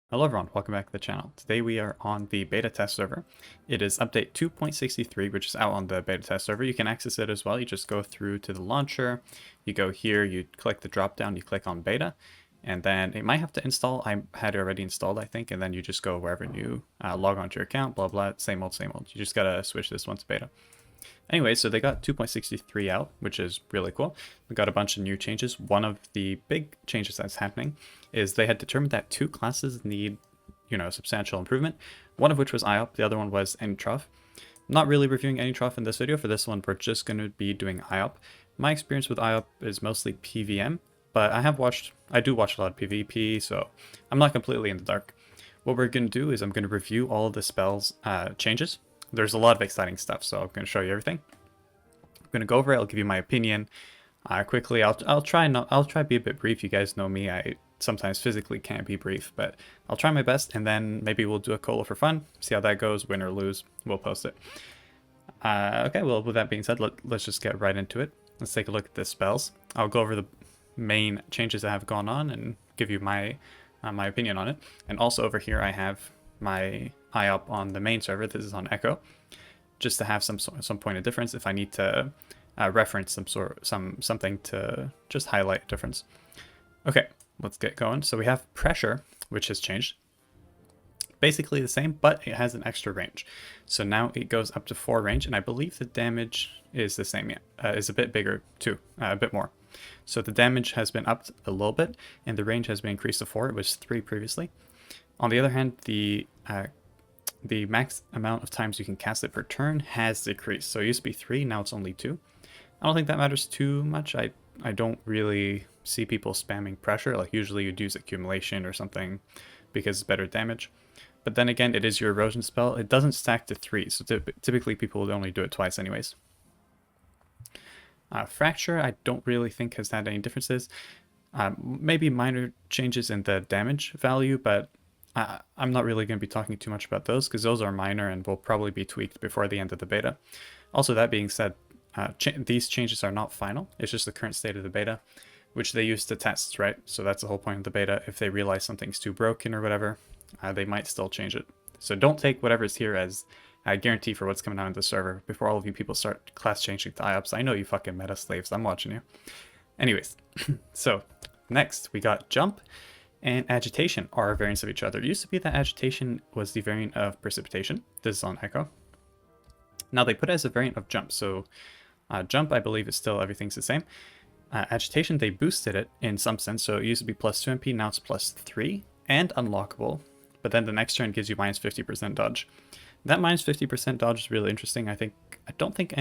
Hello everyone, welcome back to the channel. Today we are on the beta test server. It is update 2.63, which is out on the beta test server. You can access it as well. You just go through to the launcher, you go here, you click the drop down, you click on beta, and then it might have to install. I had it already installed, I think, and then you just go wherever you log onto your account, blah blah, same old, same old. You just gotta switch this one to beta. Anyway, so they got 2.63 out, which is really cool. We got a bunch of new changes. One of the big changes that's happening is they had determined that two classes need, substantial improvement. One of which was IOP, the other one was Enutrof. Not really reviewing Enutrof in this video. For this one, we're just going to be doing IOP. My experience with IOP is mostly PVM, but I do watch a lot of PvP, so I'm not completely in the dark. What we're going to do is I'm going to review all of the spells changes. There's a lot of exciting stuff, so I'm going to show you everything. I'm going to go over it. I'll give you my opinion quickly. I'll try to be a bit brief. You guys know me. I sometimes physically can't be brief, but I'll try my best, and then maybe we'll do a colo for fun. See how that goes. Win or lose, we'll post it. Okay. Well, with that being said, let's just get right into it. Let's take a look at the spells. I'll go over the main changes that have gone on and give you my opinion on it. And also over here, I have my IOP on the main server. This is on Echo, just to have some point of difference if I need to reference something to just highlight a difference. Okay, let's get going. So we have pressure, which has changed. Basically the same, but it has an extra range. So now it goes up to 4 range, and I believe the damage is the same. Yeah, is a bit bigger too, a bit more. So the damage has been upped a little bit, and the range has been increased to 4. It was 3 previously. On the other hand, the max amount of times you can cast it per turn has decreased. So it used to be 3, now it's only 2. I don't think that matters too much. I don't really see people spamming pressure. Like usually you'd use accumulation or something because it's better damage. But then again, it is your erosion spell. It doesn't stack to 3, so typically people would only do it twice anyways. Fracture, I don't really think has had any differences. Maybe minor changes in the damage value, but I'm not really going to be talking too much about those because those are minor and will probably be tweaked before the end of the beta. Also, that being said, these changes are not final. It's just the current state of the beta, which they use to test, right? So that's the whole point of the beta. If they realize something's too broken or whatever, they might still change it. So don't take whatever's here as a guarantee for what's coming out of the server before all of you people start class changing to IOPs. I know you fucking meta slaves. I'm watching you. Anyways, so next we got jump and agitation are variants of each other. It used to be that agitation was the variant of precipitation. This is on Echo. Now they put it as a variant of jump. So jump, I believe, is still everything's the same. Agitation, they boosted it in some sense. So it used to be plus 2 MP, now it's plus 3 and unlockable. But then the next turn gives you minus 50% dodge. That minus 50% dodge is really interesting. I don't think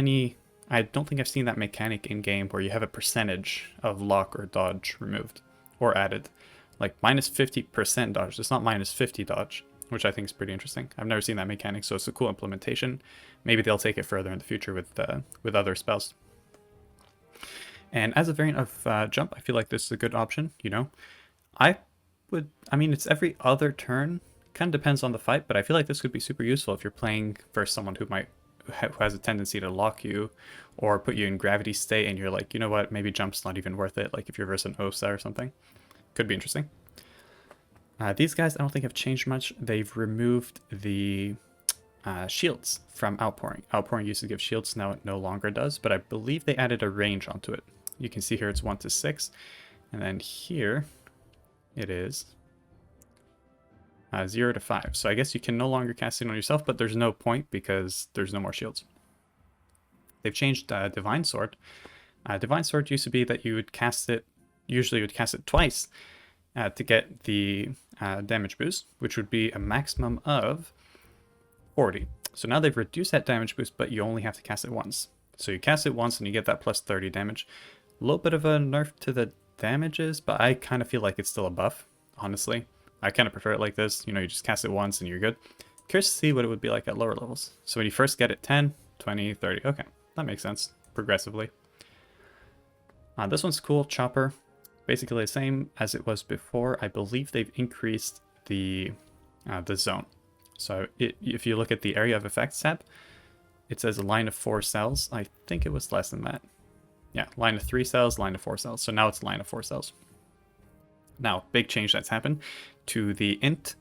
I've seen that mechanic in game where you have a percentage of lock or dodge removed or added. Like minus 50% dodge. It's not minus 50 dodge, which I think is pretty interesting. I've never seen that mechanic, so it's a cool implementation. Maybe they'll take it further in the future with other spells. And as a variant of jump, I feel like this is a good option. It's every other turn. Kind of depends on the fight, but I feel like this could be super useful if you're playing versus someone who has a tendency to lock you or put you in gravity state, and you're like, you know what, maybe jump's not even worth it. Like if you're versus an Osa or something. Could be interesting. These guys I don't think have changed much. They've removed the shields from outpouring. Outpouring used to give shields, now it no longer does, but I believe they added a range onto it. You can see here it's 1 to 6, and then here it is 0 to 5. So I guess you can no longer cast it on yourself, but there's no point because there's no more shields. They've changed Divine Sword. Divine Sword used to be that you would cast it. Usually you would cast it twice to get the damage boost, which would be a maximum of 40. So now they've reduced that damage boost, but you only have to cast it once. So you cast it once and you get that plus 30 damage. A little bit of a nerf to the damages, but I kind of feel like it's still a buff, honestly. I kind of prefer it like this. You just cast it once and you're good. Curious to see what it would be like at lower levels. So when you first get it, 10, 20, 30. Okay, that makes sense. Progressively. This one's cool. Chopper. Basically the same as it was before. I believe they've increased the zone. So if you look at the area of effects tab, it says a line of 4 cells. I think it was less than that. Yeah, line of 3 cells, line of 4 cells. So now it's line of 4 cells. Now, big change that's happened to the int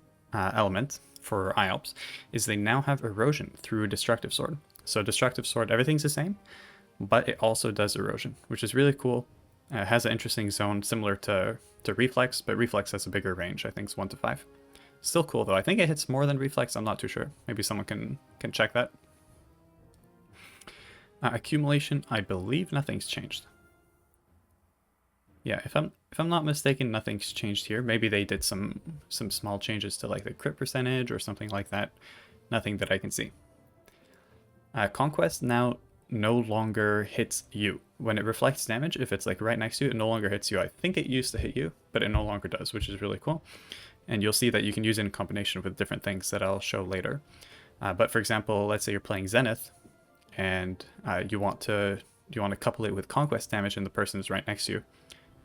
element for IOPs is they now have erosion through Destructive Sword. So Destructive Sword, everything's the same, but it also does erosion, which is really cool. It has an interesting zone similar to Reflex, but Reflex has a bigger range. I think it's 1 to 5. Still cool though. I think it hits more than Reflex. I'm not too sure. Maybe someone can check that. Accumulation, I believe nothing's changed. Yeah, if I'm not mistaken, nothing's changed here. Maybe they did some small changes to like the crit percentage or something like that. Nothing that I can see. Conquest now no longer hits you. When it reflects damage, if it's like right next to you, it no longer hits you. I think it used to hit you, but it no longer does, which is really cool. And you'll see that you can use it in combination with different things that I'll show later. But for example, let's say you're playing Zenith, and you want to couple it with Conquest damage, and the person is right next to you.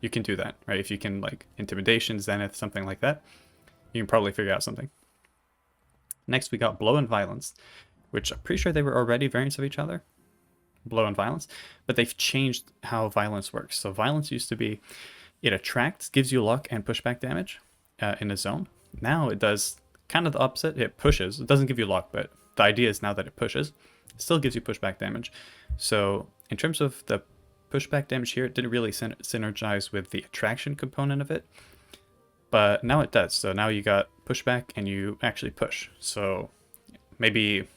You can do that, right? If you can like Intimidation, Zenith, something like that, you can probably figure out something. Next, we got Blow and Violence, which I'm pretty sure they were already variants of each other. Blow and Violence, but they've changed how Violence works. So Violence used to be, it attracts, gives you luck and pushback damage in a zone. Now it does kind of the opposite. It pushes. It doesn't give you luck, but the idea is now that it pushes, it still gives you pushback damage. So in terms of the pushback damage here, it didn't really synergize with the attraction component of it, but now it does. So now you got pushback and you actually push. So maybe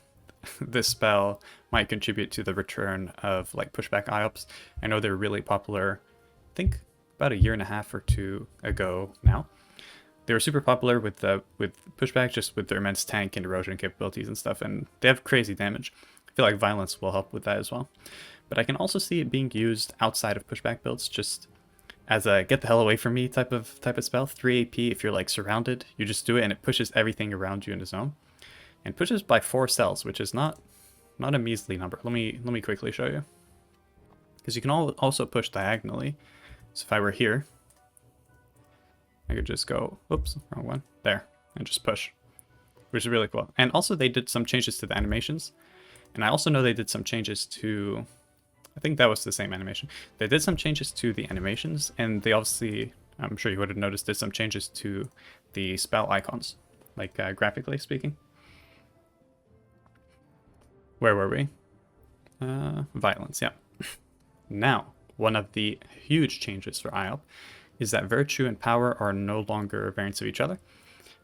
this spell might contribute to the return of like pushback IOPs. I know they're really popular, I think about a year and a half or two ago now. They were super popular with pushback, just with their immense tank and erosion capabilities and stuff, and they have crazy damage. I feel like Violence will help with that as well. But I can also see it being used outside of pushback builds, just as a get the hell away from me type of spell. 3 AP if you're like surrounded, you just do it and it pushes everything around you in the zone. And pushes by 4 cells, which is not a measly number. Let me quickly show you. Because you can also push diagonally. So if I were here, I could just go, oops, wrong one, there, and just push, which is really cool. And also they did some changes to the animations. And I also know they did some changes to, I think that was the same animation. They did some changes to the animations, and they obviously, I'm sure you would have noticed, did some changes to the spell icons, like graphically speaking. Where were we? Violence, yeah. Now, one of the huge changes for IOP is that Virtue and Power are no longer variants of each other.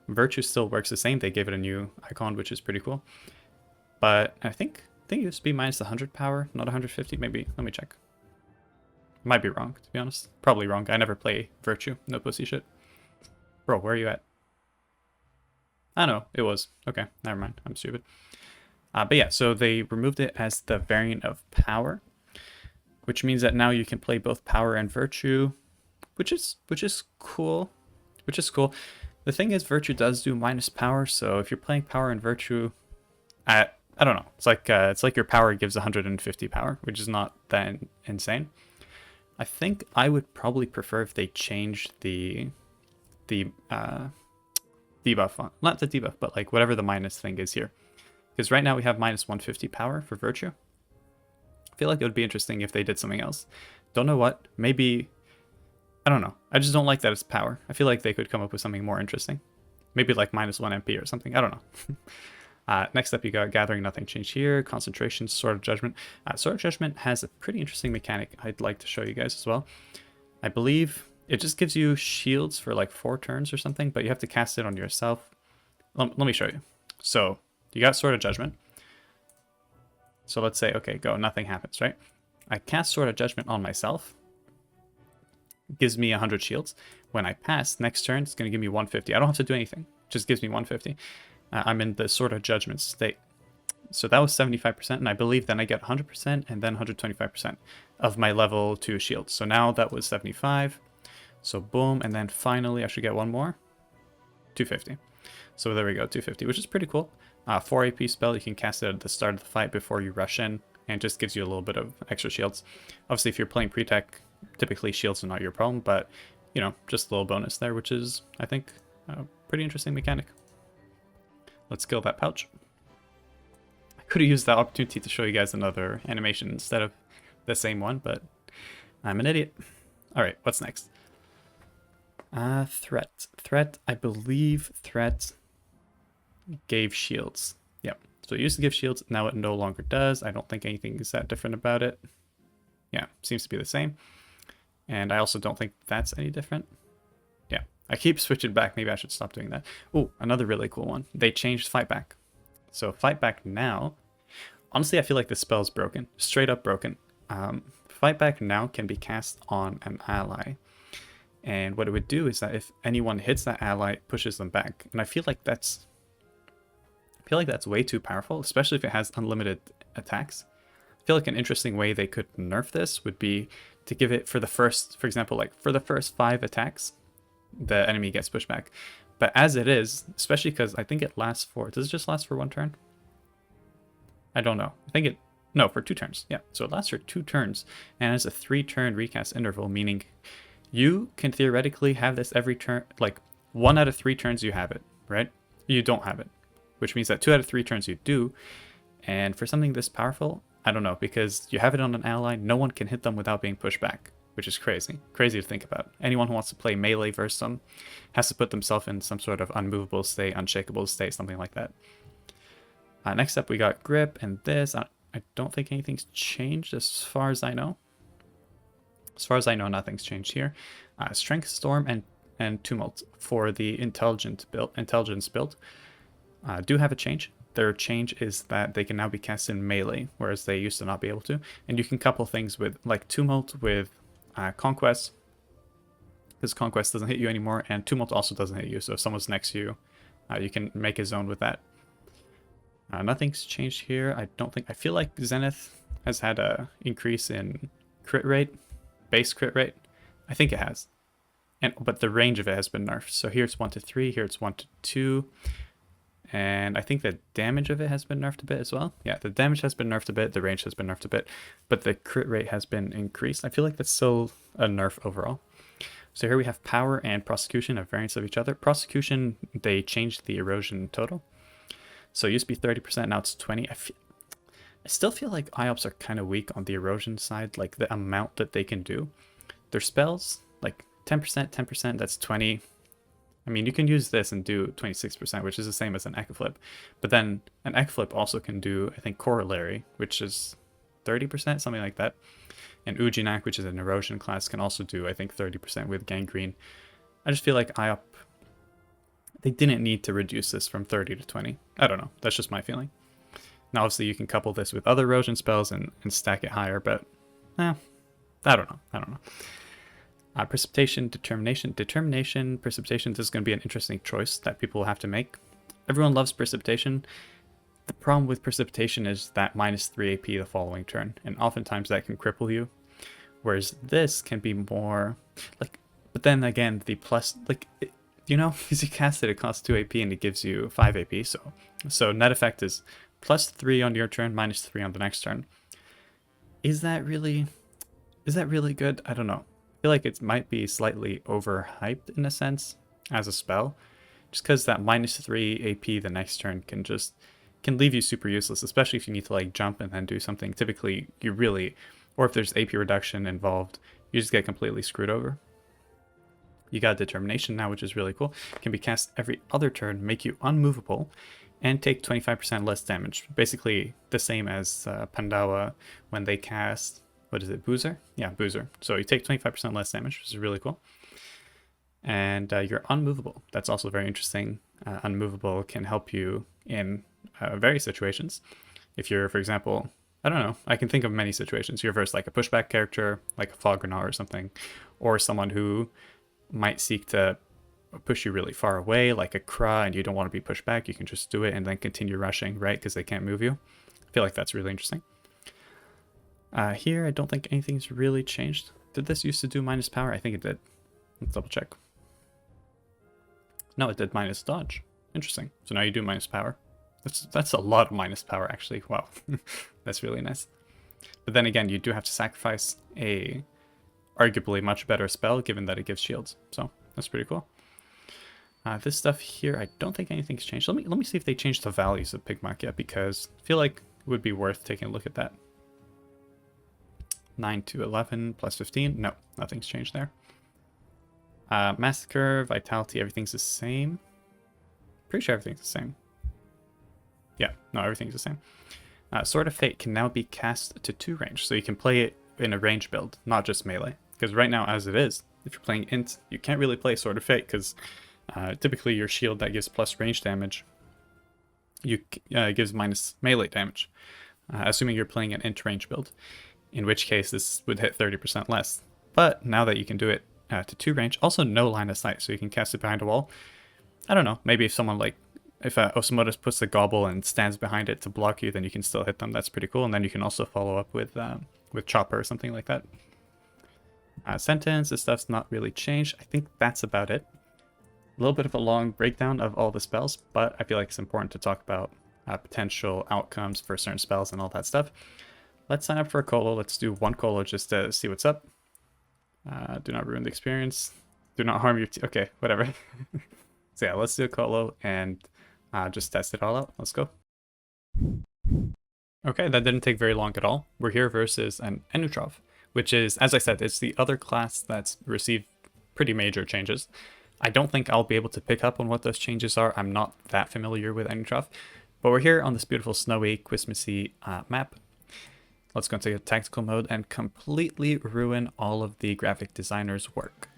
Virtue still works the same. They gave it a new icon, which is pretty cool. But I think it used to be minus 100 power, not 150. Maybe, let me check. Might be wrong, to be honest. Probably wrong. I never play Virtue. No pussy shit. Bro, where are you at? I know, it was. Okay, never mind. I'm stupid. But yeah, so they removed it as the variant of Power, which means that now you can play both Power and Virtue, which is cool. The thing is, Virtue does do minus Power, so if you're playing Power and Virtue, I don't know. It's like your Power gives 150 power, which is not that insane. I think I would probably prefer if they changed the debuff on, not the debuff, but like whatever the minus thing is here. Because right now we have minus 150 power for Virtue. I feel like it would be interesting if they did something else. Don't know what. Maybe, I don't know. I just don't like that it's power. I feel like they could come up with something more interesting. Maybe like minus 1 MP or something. I don't know. Next up, you got Gathering, nothing changed here. Concentration, Sword of Judgment. Sword of Judgment has a pretty interesting mechanic I'd like to show you guys as well. I believe it just gives you shields for like 4 turns or something, but you have to cast it on yourself. Let me show you. So you got Sword of Judgment. So let's say, okay, go, nothing happens, right? I cast Sword of Judgment on myself. It gives me 100 shields. When I pass, next turn, it's going to give me 150. I don't have to do anything. It just gives me 150. I'm in the Sword of Judgment state. So that was 75%, and I believe then I get 100% and then 125% of my level 2 shields. So now that was 75. So boom, and then finally I should get one more. 250. So there we go, 250, which is pretty cool. 4 AP spell, you can cast it at the start of the fight before you rush in, and it just gives you a little bit of extra shields. Obviously, if you're playing pre-tech, typically shields are not your problem, but, you know, just a little bonus there, which is, I think, a pretty interesting mechanic. Let's kill that pouch. I could have used that opportunity to show you guys another animation instead of the same one, but I'm an idiot. Alright, what's next? Threat. Threat, I believe Threat gave shields. Yep. So it used to give shields, now it no longer does. I don't think anything is that different about it. Yeah, seems to be the same. And I also don't think that's any different. Yeah, I keep switching back. Maybe I should stop doing that. Oh, another really cool one. They changed fight back. So fight back now. Honestly, I feel like this spell is broken. Straight up broken. Fight back now can be cast on an ally. And what it would do is that if anyone hits that ally, it pushes them back. And I feel like that's way too powerful, especially if it has unlimited attacks. I feel like an interesting way they could nerf this would be to give it for example, like for the first 5 attacks, the enemy gets pushed back. But as it is, especially because I think it lasts for, does it just last for 1 turn? I don't know. No, for 2 turns. Yeah, so it lasts for 2 turns and has a 3-turn recast interval, meaning you can theoretically have this every turn, like 1 out of 3 turns you have it, right? You don't have it, which means that 2 out of 3 turns you do. And for something this powerful, I don't know, because you have it on an ally, no one can hit them without being pushed back, which is crazy. Crazy to think about. Anyone who wants to play melee versus them has to put themselves in some sort of unmovable state, unshakable state, something like that. Next up, we got grip and this. I don't think anything's changed as far as I know. As far as I know, nothing's changed here. Strength, Storm, and Tumult for the intelligence build do have a change. Their change is that they can now be cast in melee, whereas they used to not be able to. And you can couple things with, like, Tumult with Conquest, because Conquest doesn't hit you anymore, and Tumult also doesn't hit you, so if someone's next to you, you can make a zone with that. Nothing's changed here. I feel like Zenith has had a increase in crit rate, base crit rate. I think it has. But the range of it has been nerfed. So here it's 1 to 3, here it's 1 to 2. And I think the damage of it has been nerfed a bit as well. Yeah, the damage has been nerfed a bit, the range has been nerfed a bit, but the crit rate has been increased. I feel like that's still a nerf overall. So here we have power and prosecution, a variance of each other. Prosecution, they changed the erosion total. So it used to be 30%, now it's 20. I still feel like IOPs are kind of weak on the erosion side, like the amount that they can do. Their spells, like 10%, that's 20. I mean, you can use this and do 26%, which is the same as an Echo Flip. But then an Echo Flip also can do, I think, Corollary, which is 30%, something like that. And Ujinak, which is an erosion class, can also do, I think, 30% with Gangrene. I just feel like IOP, they didn't need to reduce this from 30 to 20. I don't know. That's just my feeling. Now, obviously, you can couple this with other erosion spells and stack it higher, but I don't know. Precipitation, Determination. Precipitation, this is going to be an interesting choice that people will have to make. Everyone loves Precipitation. The problem with Precipitation is that -3 AP the following turn, and oftentimes that can cripple you. Whereas this can be more, like, but then again, the plus, like, because you cast it, it costs 2 AP and it gives you 5 AP, so net effect is +3 on your turn, -3 on the next turn. Is that really good? I don't know. I feel like it might be slightly overhyped in a sense as a spell, just because that -3 AP the next turn can leave you super useless, especially if you need to like jump and then do something. Typically, or if there's AP reduction involved, you just get completely screwed over. You got Determination now, which is really cool. It can be cast every other turn, make you unmovable, and take 25% less damage. Basically the same as Pandawa when they cast, what is it, Boozer? Yeah, Boozer. So you take 25% less damage, which is really cool. And you're unmovable. That's also very interesting. Unmovable can help you in various situations. If you're, for example, I don't know, I can think of many situations. You're versus like a pushback character, like a Fogrenaw or something, or someone who might seek to push you really far away, like a Kra, and you don't want to be pushed back. You can just do it and then continue rushing, right? Because they can't move you. I feel like that's really interesting. Here, I don't think anything's really changed. Did this used to do minus power? I think it did. Let's double check. No, it did minus dodge. Interesting. So now you do minus power. That's a lot of minus power, actually. Wow. That's really nice. But then again, you do have to sacrifice a arguably much better spell, given that it gives shields. So that's pretty cool. This stuff here, I don't think anything's changed. Let me see if they changed the values of Pigmark yet, because I feel like it would be worth taking a look at that. 9 to 11 plus 15. No, nothing's changed there. Massacre, Vitality, everything's the same. Pretty sure everything's the same. Yeah, no, everything's the same. Sword of Fate can now be cast to 2 range, so you can play it in a range build, not just melee. Because right now, as it is, if you're playing int, you can't really play Sword of Fate, because typically your shield that gives plus range damage gives minus melee damage, assuming you're playing an int range build, in which case this would hit 30% less. But now that you can do it to 2 range, also no line of sight, so you can cast it behind a wall. I don't know, maybe if someone like, if Osmotus puts the gobble and stands behind it to block you, then you can still hit them. That's pretty cool. And then you can also follow up with Chopper or something like that. Sentence, this stuff's not really changed. I think that's about it. A little bit of a long breakdown of all the spells, but I feel like it's important to talk about potential outcomes for certain spells and all that stuff. Let's sign up for a colo. Let's do 1 colo just to see what's up. Do not ruin the experience. Do not harm your okay, whatever. So yeah, let's do a colo and just test it all out. Let's go. Okay, that didn't take very long at all. We're here versus an Enutrof, which is, as I said, it's the other class that's received pretty major changes. I don't think I'll be able to pick up on what those changes are. I'm not that familiar with Enutrof, but we're here on this beautiful snowy, Christmassy map. Let's go into tactical mode and completely ruin all of the graphic designer's work.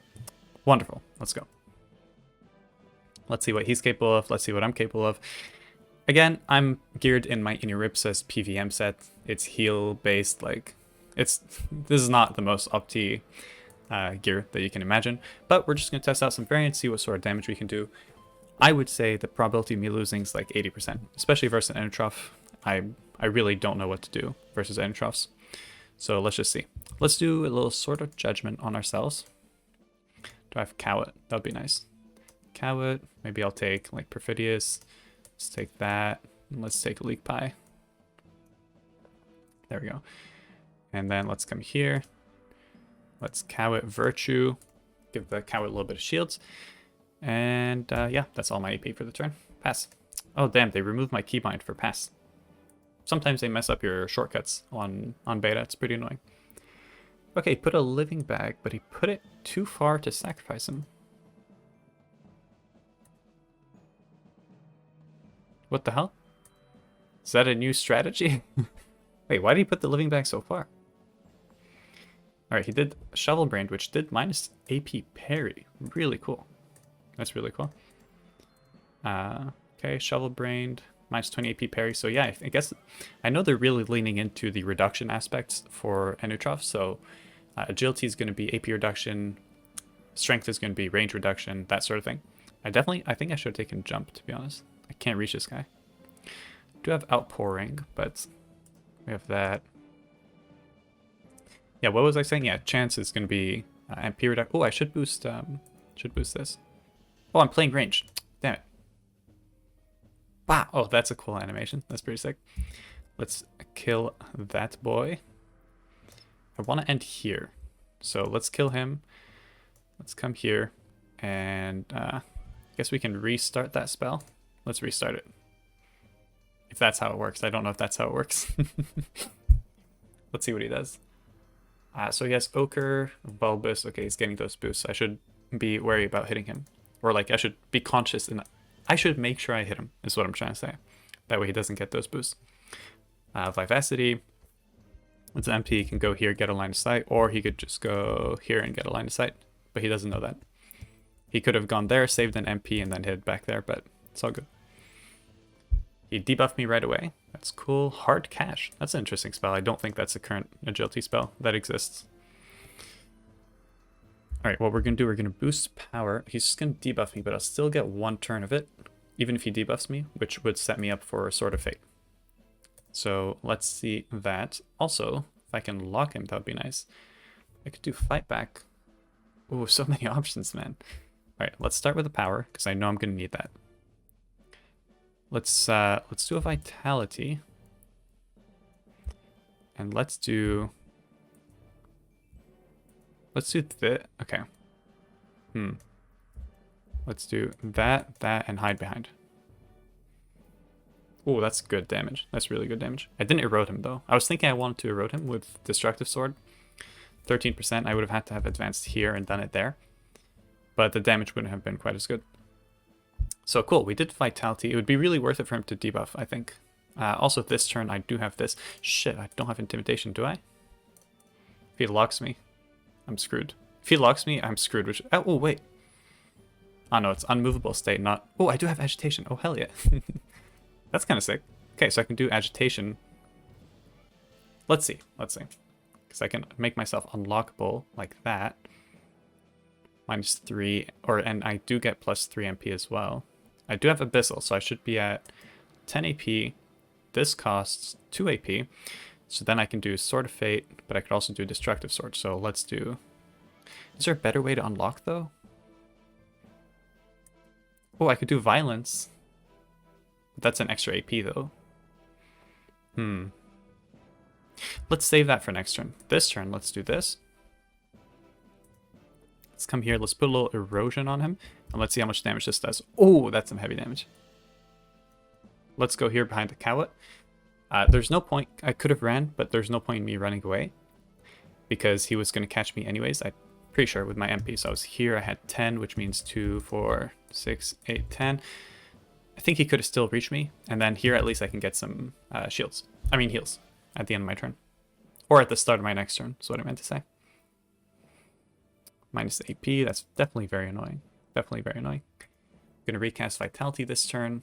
Wonderful. Let's go. Let's see what he's capable of. Let's see what I'm capable of. Again, I'm geared in my Enutrof PVM set. It's heal based, like this is not the most opti gear that you can imagine, but we're just gonna test out some variants, see what sort of damage we can do. I would say the probability of me losing is like 80%, especially versus an Enutrof. I really don't know what to do versus Enutrofs. So let's just see. Let's do a little sort of judgment on ourselves. Do I have Cowet? That would be nice. Cowet, maybe I'll take like Perfidious. Let's take that. Let's take Leak Pie. There we go. And then let's come here. Let's Cowet Virtue. Give the Cowet a little bit of shields. And yeah, that's all my AP for the turn. Pass. Oh damn, they removed my keybind for pass. Sometimes they mess up your shortcuts on beta. It's pretty annoying. Okay, put a living bag, but he put it too far to sacrifice him. What the hell? Is that a new strategy? Wait, why did he put the living bag so far? Alright, he did Shovel Brained, which did minus AP parry. Really cool. That's really cool. Okay, Shovel Brained, minus 20 AP parry. So yeah, I guess, I know they're really leaning into the reduction aspects for Enutrof. So agility is going to be AP reduction, strength is going to be range reduction, that sort of thing. I think I should have taken jump, to be honest. I can't reach this guy. I do have outpouring, but we have that. Yeah, what was I saying? Yeah, chance is going to be MP reduction. Oh, I should boost this. Oh, I'm playing range. Damn it. Wow. Oh, that's a cool animation. That's pretty sick. Let's kill that boy. I want to end here. So let's kill him. Let's come here. And I guess we can restart that spell. Let's restart it. If that's how it works. I don't know if that's how it works. Let's see what he does. So he has Ochre, Bulbous. Okay, he's getting those boosts. I should be wary about hitting him. Or like, I should be conscious and I should make sure I hit him, is what I'm trying to say. That way he doesn't get those boosts. Vivacity. With MP, he can go here, get a line of sight, or he could just go here and get a line of sight. But he doesn't know that. He could have gone there, saved an MP, and then hit back there, but it's all good. He debuffed me right away. That's cool. Hard Cash. That's an interesting spell. I don't think that's a current agility spell that exists. Alright, what we're going to do, we're going to boost power. He's just going to debuff me, but I'll still get 1 turn of it, even if he debuffs me, which would set me up for a Sword of Fate. So let's see that. Also, if I can lock him, that would be nice. I could do Fight Back. Oh, so many options, man. Alright, let's start with the power, because I know I'm going to need that. Let's do a Vitality. And let's do this. Okay. Let's do that, and hide behind. Oh, that's good damage. That's really good damage. I didn't erode him, though. I was thinking I wanted to erode him with Destructive Sword. 13%. I would have had to have advanced here and done it there. But the damage wouldn't have been quite as good. So cool. We did Vitality. It would be really worth it for him to debuff, I think. Also, this turn, I do have this. Shit, I don't have Intimidation, do I? If he locks me, I'm screwed. If he locks me, I'm screwed. Which, oh, wait. Oh, no, it's Unmovable State, not... Oh, I do have Agitation. Oh, hell yeah. That's kind of sick. Okay, so I can do Agitation. Let's see. Because I can make myself unlockable like that. -3, and I do get +3 MP as well. I do have Abyssal, so I should be at 10 AP. This costs 2 AP. So then I can do Sword of Fate, but I could also do Destructive Sword. So let's do... Is there a better way to unlock, though? Oh, I could do Violence. That's an extra AP, though. Let's save that for next turn. This turn, let's do this. Let's come here. Let's put a little Erosion on him. And let's see how much damage this does. Oh, that's some heavy damage. Let's go here behind the Cowlet. There's no point. I could have ran, but there's no point in me running away. Because he was going to catch me anyways. I'm pretty sure with my MP. So I was here. I had 10, which means 2, 4, 6, 8, 10. I think he could have still reached me. And then here at least I can get some heals at the end of my turn. Or at the start of my next turn, is what I meant to say. -AP, that's definitely very annoying. Definitely very annoying. Gonna recast Vitality this turn.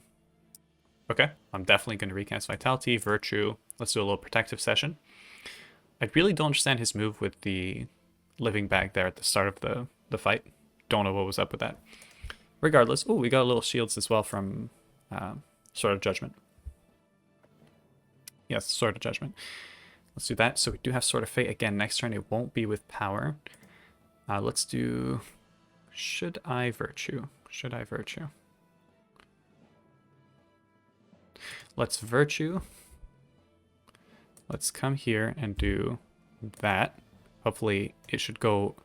Okay, I'm definitely gonna recast Vitality, Virtue. Let's do a little protective session. I really don't understand his move with the living bag there at the start of the fight. Don't know what was up with that. Regardless, oh, we got a little shields as well from Sword of Judgment. Yes, Sword of Judgment. Let's do that. So we do have Sword of Fate again next turn. It won't be with power. Let's do... Should I Virtue? Should I Virtue? Let's Virtue. Let's come here and do that. Hopefully it should go...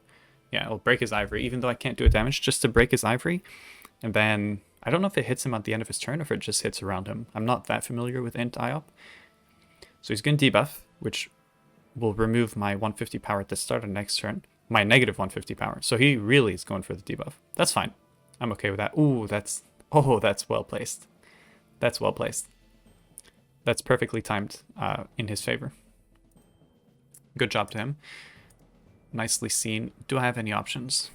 Yeah, it'll break his Ivory, even though I can't do it damage, just to break his Ivory. And then... I don't know if it hits him at the end of his turn or if it just hits around him. I'm not that familiar with Int IOP. So he's going to debuff, which will remove my 150 power at the start of next turn. My negative 150 power. So he really is going for the debuff. That's fine. I'm okay with that. Ooh, that's well placed. That's well placed. That's perfectly timed in his favor. Good job to him. Nicely seen. Do I have any options?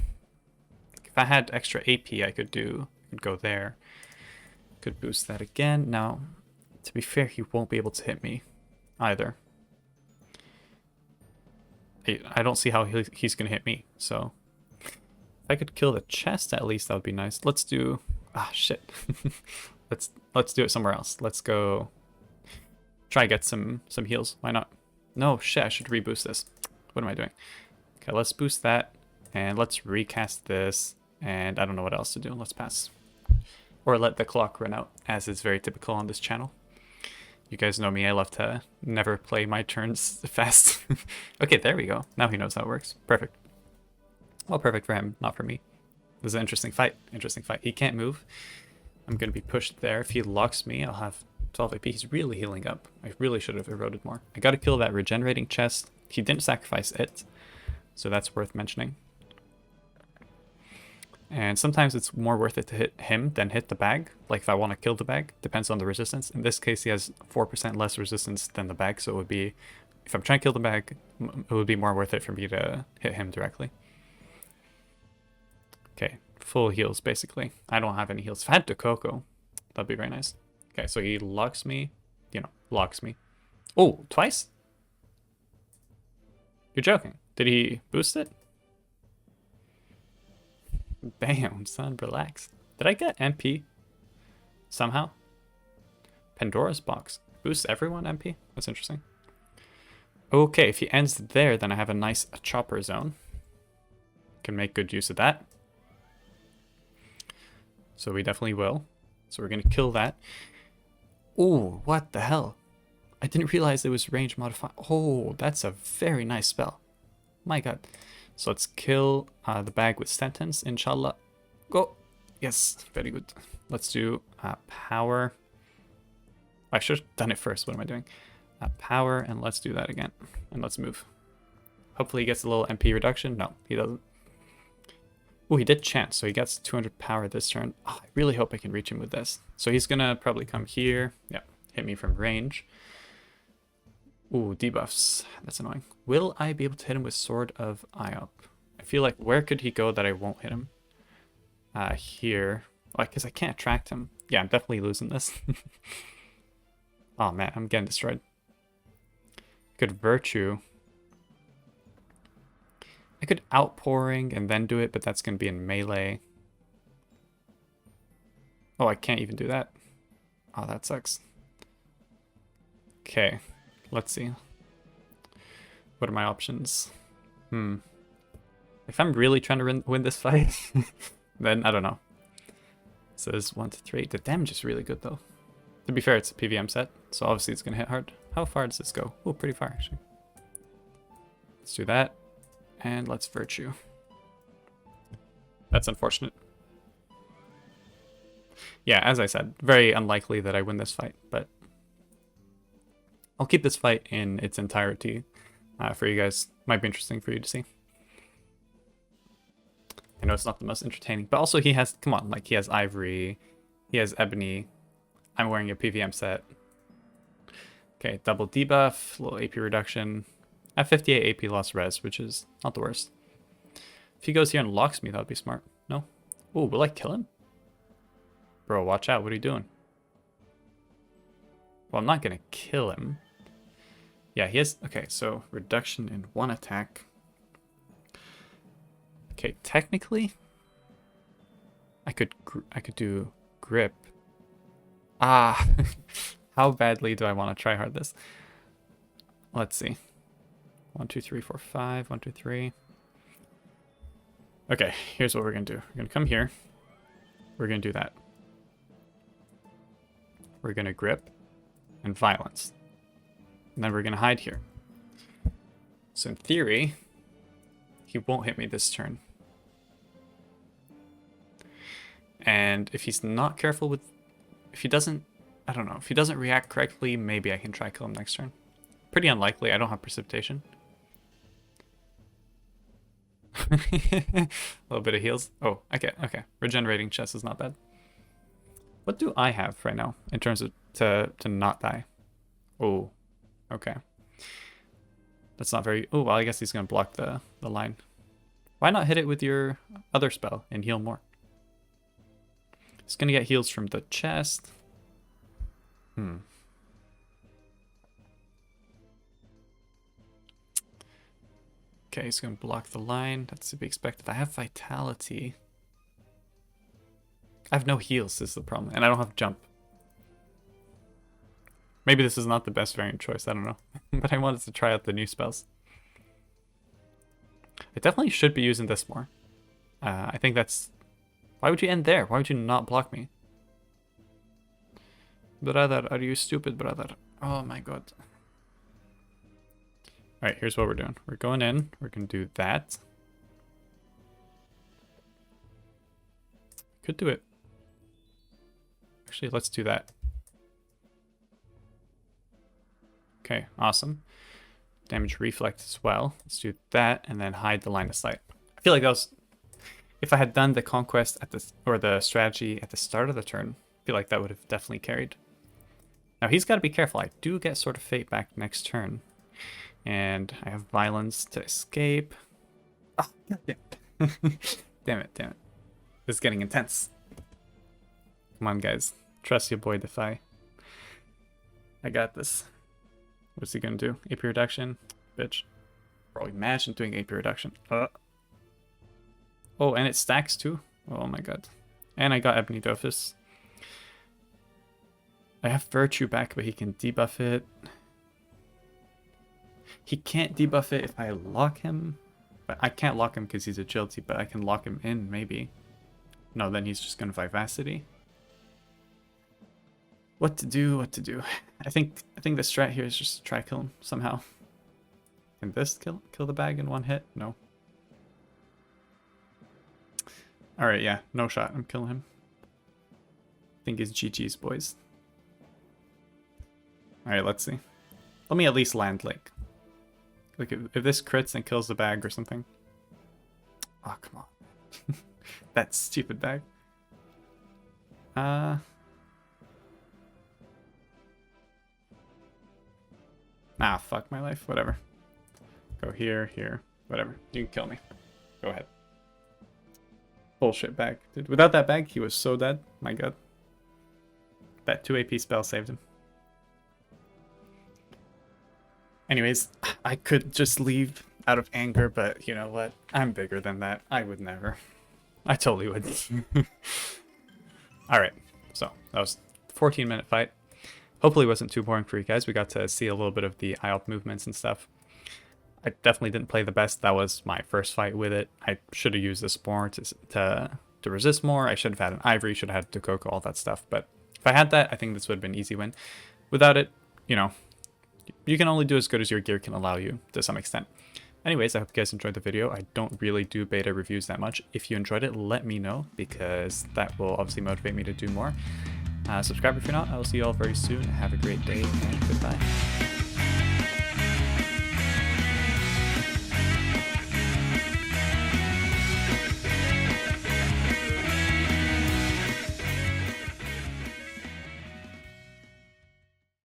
If I had extra AP, I could go there. Could boost that again. Now, to be fair, he won't be able to hit me either. I don't see how he's going to hit me, so... If I could kill the chest, at least, that would be nice. Let's do... Ah, shit. Let's do it somewhere else. Let's go... Try to get some heals. Why not? No, shit, I should reboost this. What am I doing? Okay, let's boost that, and let's recast this, and I don't know what else to do. Let's pass. Or let the clock run out, as is very typical on this channel. You guys know me, I love to never play my turns fast. Okay, there we go. Now he knows how it works. Perfect. Well, perfect for him, not for me. This is an interesting fight. Interesting fight. He can't move. I'm going to be pushed there. If he locks me, I'll have 12 AP. He's really healing up. I really should have eroded more. I got to kill that regenerating chest. He didn't sacrifice it, so that's worth mentioning. And sometimes it's more worth it to hit him than hit the bag. Like if I want to kill the bag, depends on the resistance. In this case, he has 4% less resistance than the bag, so it would be, if I'm trying to kill the bag, it would be more worth it for me to hit him directly. Okay, full heals basically. I don't have any heals. If I had Coco, that'd be very nice. Okay, so he locks me, locks me. Oh, twice? You're joking. Did he boost it? Bam, son, relax. Did I get MP? Somehow? Pandora's box. Boosts everyone MP? That's interesting. Okay, if he ends there, then I have a nice chopper zone. Can make good use of that. So we definitely will. So we're going to kill that. Oh, what the hell? I didn't realize it was range modified. Oh, that's a very nice spell. My god. So let's kill the bag with sentence, inshallah. Go. Yes, very good. Let's do power. I should have done it first. What am I doing? Power, and let's do that again. And let's move. Hopefully he gets a little MP reduction. No, he doesn't. Oh, he did chance, so he gets 200 power this turn. Oh, I really hope I can reach him with this. So he's going to probably come here. Yeah. hit me from range. Ooh, debuffs. That's annoying. Will I be able to hit him with Sword of IOP? I feel like where could he go that I won't hit him? Here. Like, because I can't attract him. Yeah, I'm definitely losing this. Oh man, I'm getting destroyed. Could Virtue. I could Outpouring and then do it, but that's going to be in melee. Oh, I can't even do that. Oh, that sucks. Okay, let's see. What are my options? If I'm really trying to win this fight, then I don't know. It says 1 to 3. The damage is really good though. To be fair, it's a PVM set, so obviously it's going to hit hard. How far does this go? Oh, pretty far actually. Let's do that. And let's Virtue. That's unfortunate. Yeah, as I said, very unlikely that I win this fight, but I'll keep this fight in its entirety for you guys. Might be interesting for you to see. I know it's not the most entertaining, but also he has, come on, like he has Ivory, he has Ebony. I'm wearing a PVM set. Okay, double debuff, little AP reduction. I have 58 AP loss res, which is not the worst. If he goes here and locks me, that would be smart. No? Oh, will I kill him? Bro, watch out. What are you doing? Well, I'm not going to kill him. Yeah, he has... Okay, so reduction in 1 attack. Okay, technically, I could do grip. Ah, how badly do I want to try hard this? Let's see. 1, 2, 3, 4, 5. 1, 2, 3. Okay, here's what we're going to do. We're going to come here. We're going to do that. We're going to grip and violence. And then we're going to hide here. So in theory, he won't hit me this turn. And if he's not careful with... If he doesn't... I don't know. If he doesn't react correctly, maybe I can try kill him next turn. Pretty unlikely. I don't have precipitation. A little bit of heals. Oh, okay. Regenerating chest is not bad. What do I have right now in terms of to not die? Oh, okay. That's not very... Oh, well, I guess he's going to block the line. Why not hit it with your other spell and heal more? He's going to get heals from the chest. Okay, he's going to block the line. That's to be expected. I have Vitality. I have no heals, is the problem. And I don't have Jump. Maybe this is not the best variant choice. I don't know. But I wanted to try out the new spells. I definitely should be using this more. I think that's... Why would you end there? Why would you not block me? Brother, are you stupid, brother? Oh my god. Alright, here's what we're doing. We're going in. We're going to do that. Could do it. Actually, let's do that. Okay, awesome. Damage reflect as well. Let's do that and then hide the line of sight. I feel like that was... If I had done the conquest at the... Or the strategy at the start of the turn, I feel like that would have definitely carried. Now, he's got to be careful. I do get Sword of Fate back next turn. And I have Violence to escape. Oh, damn it. Damn it. This is getting intense. Come on, guys. Trust your boy, Defy. I got this. What's he gonna do? AP reduction? Bitch. Bro, imagine doing AP reduction. Oh, and it stacks too? Oh my god. And I got Ebony Dofus. I have Virtue back, but he can debuff it. He can't debuff it if I lock him. But I can't lock him because he's agility, but I can lock him in, maybe. No, then he's just gonna Vivacity. What to do? I think the strat here is just to try kill him somehow. Can this kill the bag in one hit? No. Alright, yeah, no shot. I'm killing him. I think it's GG's, boys. Alright, let's see. Let me at least land like if this crits and kills the bag or something. Oh, come on. That stupid bag. Ah, fuck my life. Whatever. Go here, here. Whatever. You can kill me. Go ahead. Bullshit bag. Dude, without that bag, he was so dead. My god. That 2 AP spell saved him. Anyways, I could just leave out of anger, but you know what? I'm bigger than that. I would never. I totally would. Alright, so that was a 14-minute fight. Hopefully it wasn't too boring for you guys. We got to see a little bit of the IOP movements and stuff. I definitely didn't play the best. That was my first fight with it. I should have used this more to resist more. I should have had an Ivory, should have had Dokoko, all that stuff. But if I had that, I think this would have been an easy win. Without it, you know, you can only do as good as your gear can allow you to some extent. Anyways, I hope you guys enjoyed the video. I don't really do beta reviews that much. If you enjoyed it, let me know, because that will obviously motivate me to do more. Subscribe if you're not. I will see you all very soon. Have a great day, and goodbye.